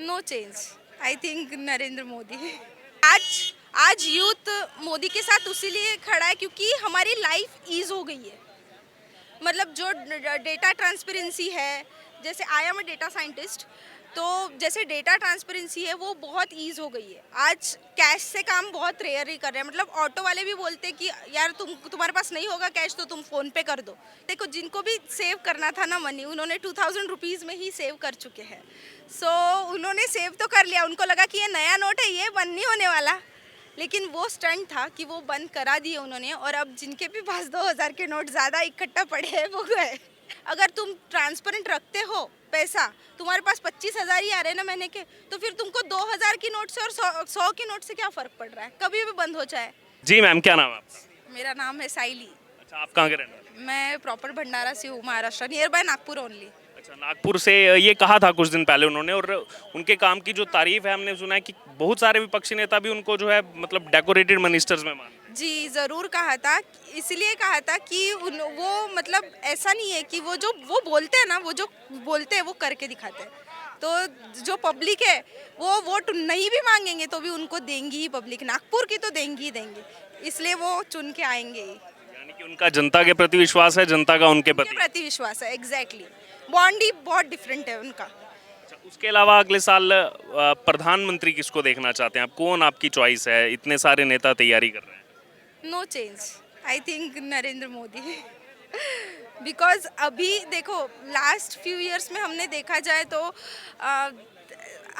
No change. I think Narendra Modi. आज आज youth Modi के साथ उसीलिए खड़ा है क्योंकि हमारी लाइफ ईज हो गई है। मतलब जो डेटा ट्रांसपेरेंसी है, जैसे I am a data scientist, तो जैसे डेटा ट्रांसपेरेंसी है वो बहुत ईज हो गई है। आज कैश से काम बहुत रेयर ही कर रहे हैं। मतलब ऑटो वाले भी बोलते हैं कि यार तुम्हारे पास नहीं होगा कैश तो तुम फ़ोन पे कर दो। देखो, जिनको भी सेव करना था ना मनी, उन्होंने 2000 रुपीज़ में ही सेव कर चुके हैं। सो उन्होंने सेव तो कर लिया, उनको लगा कि ये नया नोट है, ये बंद नहीं होने वाला। लेकिन वो स्टंट था कि वो बंद करा दिए उन्होंने, और अब जिनके भी पास 2000 के नोट ज़्यादा इकट्ठा पड़े हैं वो गए। अगर तुम ट्रांसपेरेंट रखते हो पैसा, तुम्हारे पास 25,000 ही आ रहे हैं ना महीने के, तो फिर तुमको 2000 की नोट से और 100 की नोट से क्या फ़र्क पड़ रहा है? कभी भी बंद हो जाए। जी मैम, क्या नाम है आपका? मेरा नाम है साइली। अच्छा, आप कहाँ के रहने वाले हैं? मैं प्रॉपर भंडारा से हूँ, Maharashtra, near by Nagpur only. अच्छा, नागपुर से। ये कहा था कुछ दिन पहले उन्होंने, और उनके काम की जो तारीफ है हमने सुना है कि बहुत सारे विपक्षी नेता भी उनको जो है मतलब डेकोरेटेड मिनिस्टर्स में मान। जी, ज़रूर कहा था। इसलिए कहा था कि वो मतलब ऐसा नहीं है कि वो बोलते हैं ना, वो जो बोलते हैं वो करके दिखाते हैं। तो जो पब्लिक है वो वोट नहीं भी मांगेंगे तो भी उनको देंगी ही पब्लिक। नागपुर की तो देंगी ही देंगी, इसलिए वो चुन के आएंगे ही। यानी कि उनका जनता के प्रति विश्वास है, जनता का उनके उनके प्रति। प्रति विश्वास है, एग्जैक्टली। बॉन्ड ही बहुत डिफरेंट है उनका। अच्छा, उसके अलावा अगले साल प्रधानमंत्री किसको देखना चाहते हैं आप? कौन आपकी चॉइस है? इतने सारे नेता तैयारी कर रहे हैं। No change. I think Narendra Modi. Because अभी देखो, लास्ट फ्यू इयर्स में हमने देखा जाए तो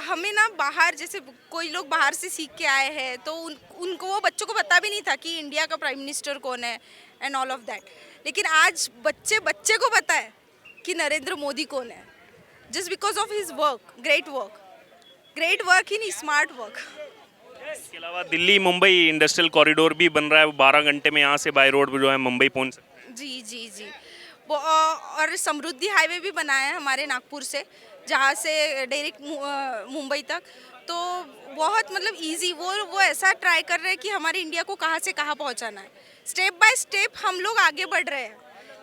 हमें ना बाहर, जैसे कोई लोग बाहर से सीख के आए हैं तो उनको, वो बच्चों को पता भी नहीं था कि इंडिया का प्राइम मिनिस्टर कौन है एंड ऑल ऑफ दैट। लेकिन आज बच्चे बच्चे को पता है कि नरेंद्र मोदी कौन है, just because of his work, great work in smart work. इसके अलावा दिल्ली मुंबई इंडस्ट्रियल कॉरिडोर भी बन रहा है, वो 12 घंटे में यहाँ से बाय रोड जो है मुंबई पहुँच सकते हैं। जी जी जी। वो और समृद्धि हाईवे भी बनाया है हमारे नागपुर से, जहाँ से डायरेक्ट मुंबई तक। तो बहुत मतलब इजी, वो ऐसा ट्राई कर रहे हैं कि हमारे इंडिया को कहाँ से कहाँ पहुँचाना है। स्टेप बाय स्टेप हम लोग आगे बढ़ रहे हैं।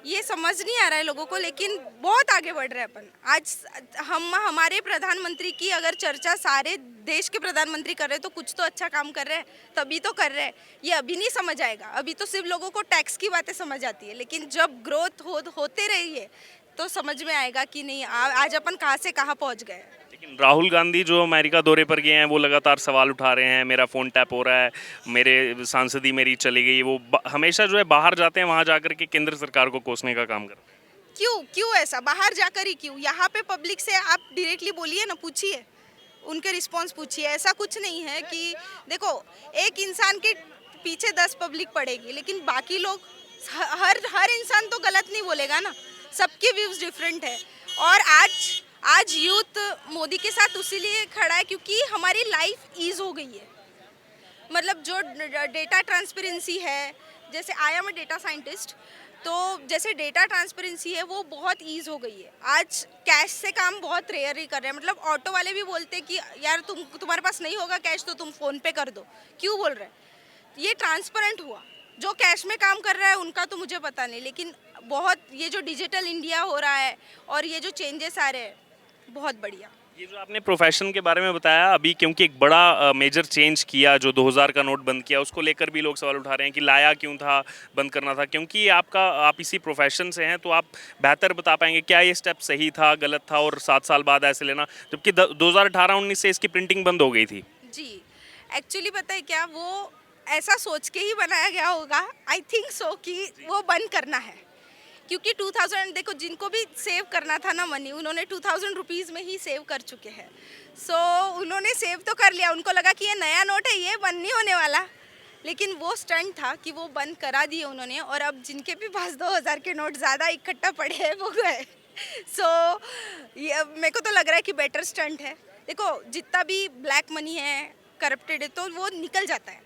ये समझ नहीं आ रहा है लोगों को, लेकिन बहुत आगे बढ़ रहे हैं अपन। आज हमारे प्रधानमंत्री की अगर चर्चा सारे देश के प्रधानमंत्री कर रहे हैं तो कुछ तो अच्छा काम कर रहे हैं, तभी तो कर रहे हैं। ये अभी नहीं समझ आएगा, अभी तो सिर्फ लोगों को टैक्स की बातें समझ आती है, लेकिन जब ग्रोथ होते रही है तो समझ में आएगा कि नहीं आज अपन कहाँ से कहाँ पहुँच गए। लेकिन राहुल गांधी जो अमेरिका दौरे पर गए हैं वो लगातार सवाल उठा रहे हैं, मेरा फ़ोन टैप हो रहा है, मेरे सांसदी मेरी चली गई। वो हमेशा जो है बाहर जाते हैं, वहाँ जाकर के केंद्र सरकार को कोसने का काम करते हैं। क्यों क्यों ऐसा? बाहर जाकर ही क्यों? यहाँ पे पब्लिक से आप डायरेक्टली बोलिए ना, पूछिए, उनके रिस्पांस पूछिए। ऐसा कुछ नहीं है कि देखो, एक इंसान के पीछे 10 पब्लिक पड़ेगी, लेकिन बाकी लोग, हर हर इंसान तो गलत नहीं बोलेगा ना। सबके व्यूज डिफरेंट है। और आज यूथ मोदी के साथ उसीलिए खड़ा है क्योंकि हमारी लाइफ ईज हो गई है। मतलब जो डेटा ट्रांसपेरेंसी है, जैसे I am a data scientist, तो जैसे डेटा ट्रांसपेरेंसी है वो बहुत ईज हो गई है। आज कैश से काम बहुत रेयर ही कर रहे हैं। मतलब ऑटो वाले भी बोलते हैं कि यार तुम्हारे पास नहीं होगा कैश तो तुम फ़ोन पे कर दो। क्यों बोल रहे हैं? ये ट्रांसपेरेंट हुआ। जो कैश में काम कर रहा है उनका तो मुझे पता नहीं, लेकिन बहुत ये जो डिजिटल इंडिया हो रहा है और ये जो चेंजेस आ रहे हैं, बहुत बढ़िया। ये जो आपने प्रोफेशन के बारे में बताया अभी, क्योंकि एक बड़ा मेजर चेंज किया जो 2000 का नोट बंद किया, उसको लेकर भी लोग सवाल उठा रहे हैं कि लाया क्यों था, बंद करना था। क्योंकि आप इसी प्रोफेशन से हैं तो आप बेहतर बता पाएंगे क्या ये स्टेप सही था, गलत था, और 7 साल बाद ऐसे लेना, जबकि 2018-19 से इसकी प्रिंटिंग बंद हो गई थी। जी, एक्चुअली पता है क्या, वो ऐसा सोच के ही बनाया गया होगा, आई थिंक सो, कि वो बंद करना है। क्योंकि 2000, देखो, जिनको भी सेव करना था ना मनी, उन्होंने 2000 रुपीज़ में ही सेव कर चुके हैं। सो उन्होंने सेव तो कर लिया, उनको लगा कि ये नया नोट है, ये बंद नहीं होने वाला। लेकिन वो स्टंट था कि वो बंद करा दिए उन्होंने, और अब जिनके भी पास 2000 के नोट ज़्यादा इकट्ठा पड़े हैं वो गए। सो ये मेरे को तो लग रहा है कि बेटर स्टंट है। देखो, जितना भी ब्लैक मनी है, करप्टेड है, तो वो निकल जाता है।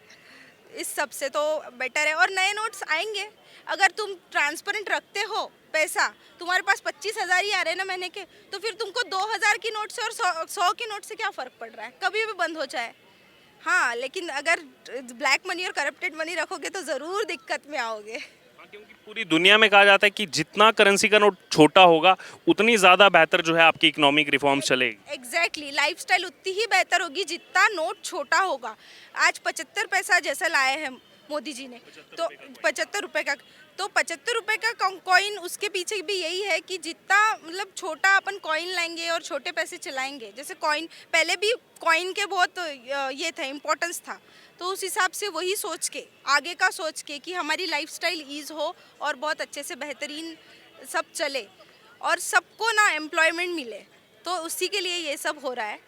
इस सब से तो बेटर है, और नए नोट्स आएंगे। अगर तुम ट्रांसपेरेंट रखते हो पैसा, तुम्हारे पास 25,000 ही आ रहे हैं ना महीने के, तो फिर तुमको 2000 की नोट से और 100 की नोट से क्या फ़र्क पड़ रहा है? कभी भी बंद हो जाए। हाँ, लेकिन अगर ब्लैक मनी और करप्टेड मनी रखोगे तो ज़रूर दिक्कत में आओगे। क्योंकि पूरी दुनिया में कहा जाता है कि जितना करेंसी का नोट छोटा होगा उतनी ज़्यादा बेहतर जो है आपकी इकोनॉमिक रिफॉर्म्स चलेगी। एग्जैक्टली लाइफस्टाइल उतनी ही बेहतर होगी जितना नोट छोटा होगा। आज 75 पैसा जैसा लाए हैं मोदी जी ने, तो 75 रुपए का, तो 75 रुपए का कॉइन, उसके पीछे भी यही है कि जितना मतलब छोटा अपन कॉइन लाएंगे और छोटे पैसे चलाएंगे। जैसे कॉइन पहले भी कॉइन के बहुत ये था, इम्पोर्टेंस था, तो उस हिसाब से वही सोच के, आगे का सोच के कि हमारी लाइफस्टाइल ईज हो और बहुत अच्छे से बेहतरीन सब चले और सबको ना एम्प्लॉयमेंट मिले, तो उसी के लिए ये सब हो रहा है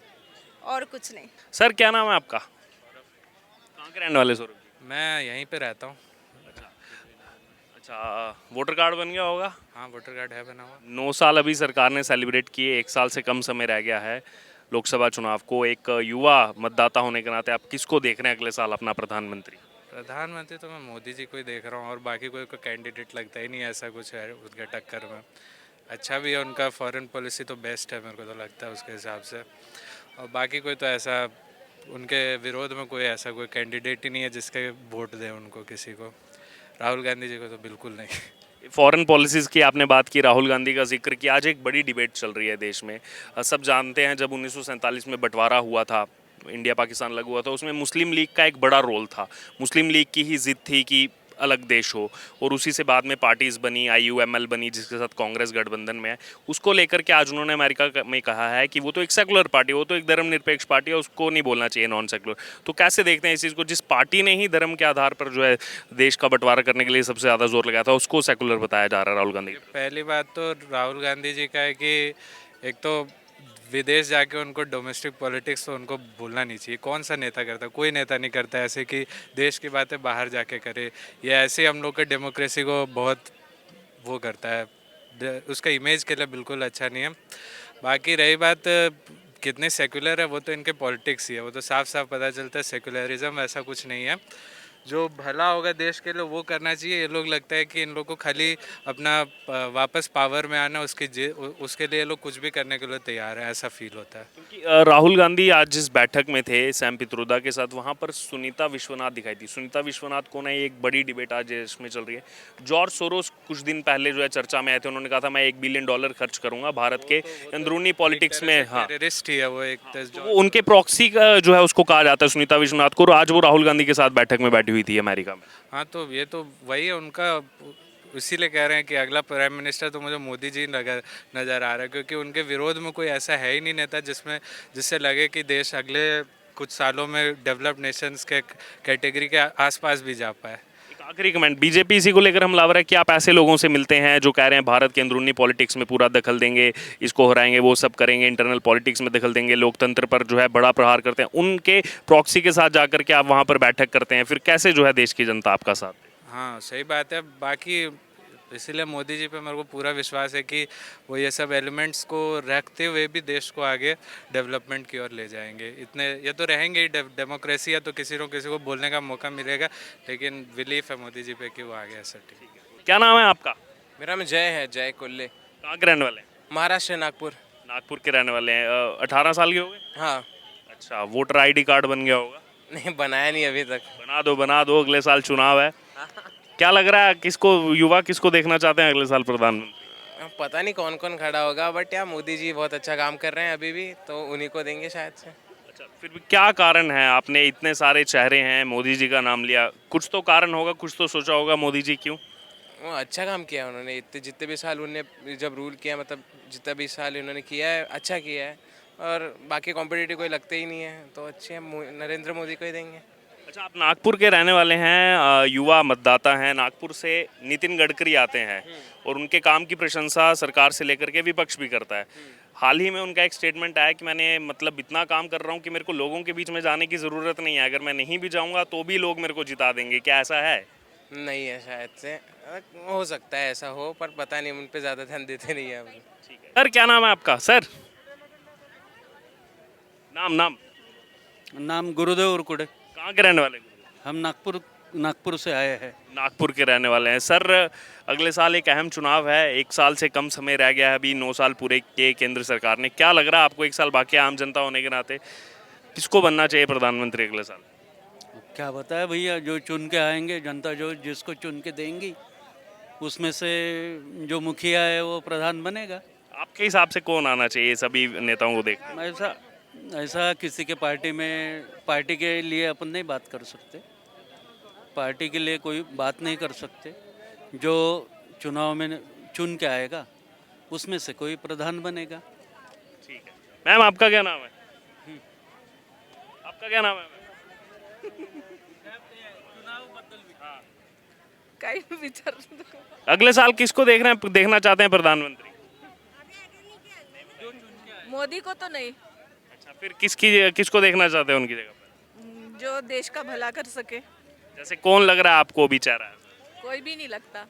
और कुछ नहीं। सर क्या नाम है आपका? कहाँ के रहने वाले सर? मैं यहीं पे रहता हूँ। अच्छा, वोटर कार्ड बन गया होगा? हाँ, वोटर कार्ड है बना हुआ। 9 साल अभी सरकार ने सेलिब्रेट किए, 1 साल से कम समय रह गया है लोकसभा चुनाव को। एक युवा मतदाता होने के नाते आप किसको देख रहे हैं अगले साल अपना प्रधानमंत्री? प्रधानमंत्री तो मैं मोदी जी को ही देख रहा हूँ और बाकी कोई कैंडिडेट लगता ही नहीं है ऐसा कुछ है उसके टक्कर में। अच्छा भी है उनका, फॉरेन पॉलिसी तो बेस्ट है मेरे को तो लगता है उसके हिसाब से। और बाकी कोई तो ऐसा उनके विरोध में कोई ऐसा कोई कैंडिडेट ही नहीं है जिसके वोट दें उनको किसी को। राहुल गांधी जी को तो बिल्कुल नहीं। फॉरेन पॉलिसीज़ की आपने बात की, राहुल गांधी का जिक्र किया। आज एक बड़ी डिबेट चल रही है देश में। सब जानते हैं जब 1947 में बंटवारा हुआ था, इंडिया पाकिस्तान अलग हुआ था, उसमें मुस्लिम लीग का एक बड़ा रोल था। मुस्लिम लीग की ही जिद थी कि अलग देश हो, और उसी से बाद में पार्टीज़ बनी, IUML बनी, जिसके साथ कांग्रेस गठबंधन में है। उसको लेकर के आज उन्होंने अमेरिका में कहा है कि वो तो एक सेकुलर पार्टी, वो तो एक धर्मनिरपेक्ष पार्टी है, उसको नहीं बोलना चाहिए नॉन सेकुलर। तो कैसे देखते हैं इस चीज़ को, जिस पार्टी ने ही धर्म के आधार पर जो है देश का बंटवारा करने के लिए सबसे ज़्यादा जोर लगाया था, उसको सेकुलर बताया जा रहा है राहुल गांधी? पहली बात तो राहुल गांधी जी का है कि एक तो विदेश जाके उनको डोमेस्टिक पॉलिटिक्स तो उनको बोलना नहीं चाहिए। कौन सा नेता करता, कोई नेता नहीं करता ऐसे कि देश की बातें बाहर जाके करे। ये ऐसे हम लोग के डेमोक्रेसी को बहुत वो करता है, उसका इमेज के लिए बिल्कुल अच्छा नहीं है। बाकी रही बात कितने सेकुलर है, वो तो इनके पॉलिटिक्स ही है, वो तो साफ साफ पता चलता है। सेकुलरिज्म ऐसा कुछ नहीं है। जो भला होगा देश के लिए वो करना चाहिए। ये लोग लगता है कि इन लोग को खाली अपना वापस पावर में आना, उसके लिए ये लोग कुछ भी करने के लिए तैयार है, ऐसा फील होता है। क्योंकि राहुल गांधी आज जिस बैठक में थे सैम पित्रोदा के साथ, वहाँ पर सुनीता विश्वनाथ दिखाई थी। सुनीता विश्वनाथ कौन है, ये एक बड़ी डिबेट आज देश में चल रही है। जॉर्ज सोरोस कुछ दिन पहले जो है चर्चा में आए थे, उन्होंने कहा था मैं $1 बिलियन खर्च करूंगा भारत के अंदरूनी पॉलिटिक्स में। हाँ, टेररिस्ट ही है वो एक। तो वो उनके प्रॉक्सी का जो है उसको कहा जाता है सुनीता विश्वनाथ को, और आज वो राहुल गांधी के साथ बैठक में बैठी हुई थी अमेरिका में। हाँ, तो ये तो वही है उनका, इसीलिए कह रहे हैं कि अगला प्राइम मिनिस्टर तो मुझे मोदी जी नज़र आ रहा है, क्योंकि उनके विरोध में कोई ऐसा है ही नहीं नेता जिससे लगे कि देश अगले कुछ सालों में डेवलप्ड नेशंस के कैटेगरी के आसपास भी जा पाए। एक आखिरी कमेंट, बीजेपी इसी को लेकर हम लावर है कि आप ऐसे लोगों से मिलते हैं जो कह रहे हैं भारत के अंदरूनी पॉलिटिक्स में पूरा दखल देंगे, इसको हराएंगे, वो सब करेंगे, इंटरनल पॉलिटिक्स में दखल देंगे, लोकतंत्र पर जो है बड़ा प्रहार करते हैं, उनके प्रॉक्सी के साथ जाकर के आप वहाँ पर बैठक करते हैं, फिर कैसे जो है देश की जनता आपका साथ दे? हाँ, सही बात है। बाकी इसीलिए मोदी जी पे मेरे को पूरा विश्वास है कि वो ये सब एलिमेंट्स को रखते हुए भी देश को आगे डेवलपमेंट की ओर ले जाएंगे। इतने ये तो रहेंगे ही, डेमोक्रेसी है तो किसी न किसी को बोलने का मौका मिलेगा, लेकिन बिलीफ है मोदी जी पे कि वो आगे ऐसा ठीक है। क्या नाम है आपका? मेरा नाम जय है, जय कुल्ले। कहाँ के रहने वाले हैं? महाराष्ट्र, नागपुर। नागपुर के रहने वाले हैं। 18 साल के हो गए? हाँ। अच्छा, वोटर ID कार्ड बन गया होगा? नहीं, बनाया नहीं अभी तक। बना दो, अगले साल चुनाव है। क्या लग रहा है, किसको, युवा किसको देखना चाहते हैं अगले साल प्रधानमंत्री? पता नहीं कौन कौन खड़ा होगा, बट यार मोदी जी बहुत अच्छा काम कर रहे हैं अभी भी, तो उन्हीं को देंगे शायद से। अच्छा, फिर भी क्या कारण है? आपने इतने सारे चेहरे हैं, मोदी जी का नाम लिया, कुछ तो कारण होगा, कुछ तो सोचा होगा मोदी जी क्यों? वो अच्छा काम किया उन्होंने, इतने जितने भी साल उन्होंने जब रूल किया, मतलब जितना भी साल उन्होंने किया है अच्छा किया है, और बाकी कॉम्पिटिटिव कोई लगते ही नहीं है, तो अच्छे नरेंद्र मोदी को ही देंगे। अच्छा, आप नागपुर के रहने वाले हैं, युवा मतदाता हैं। नागपुर से नितिन गडकरी आते हैं और उनके काम की प्रशंसा सरकार से लेकर के विपक्ष भी करता है। हाल ही में उनका एक स्टेटमेंट आया कि मैंने मतलब इतना काम कर रहा हूँ कि मेरे को लोगों के बीच में जाने की ज़रूरत नहीं है, अगर मैं नहीं भी जाऊँगा तो भी लोग मेरे को जिता देंगे। क्या ऐसा है? नहीं है शायद से, हो सकता है ऐसा हो, पर पता नहीं, उन पर ज़्यादा ध्यान देते नहीं है। सर क्या नाम है आपका? सर नाम नाम गुरुदेव उरकुड़े। कहाँ के रहने वाले? हम नागपुर से आए हैं। नागपुर के रहने वाले हैं। सर, अगले साल एक अहम चुनाव है, 1 साल से कम समय रह गया है, अभी 9 साल पूरे किए केंद्र सरकार ने। क्या लग रहा है आपको, 1 साल बाकी आम जनता होने के नाते किसको बनना चाहिए प्रधानमंत्री अगले साल? क्या बताए भैया, जो चुन के आएंगे जनता, जो जिसको चुन के देंगी उसमें से जो मुखिया है वो प्रधान बनेगा। आपके हिसाब से कौन आना चाहिए सभी नेताओं को देख? ऐसा ऐसा किसी के पार्टी के लिए अपन नहीं बात कर सकते, पार्टी के लिए कोई बात नहीं कर सकते। जो चुनाव में चुन के आएगा उसमें से कोई प्रधान बनेगा। ठीक है मैम, आपका क्या नाम है? आपका क्या नाम है? काही विचार अगले साल किसको देखना चाहते हैं प्रधानमंत्री? मोदी को तो नहीं, अच्छा, फिर किसको देखना चाहते हैं उनकी जगह पर? जो देश का भला कर सके। जैसे कौन लग रहा है आपको भी चाह रहा है? कोई भी नहीं लगता।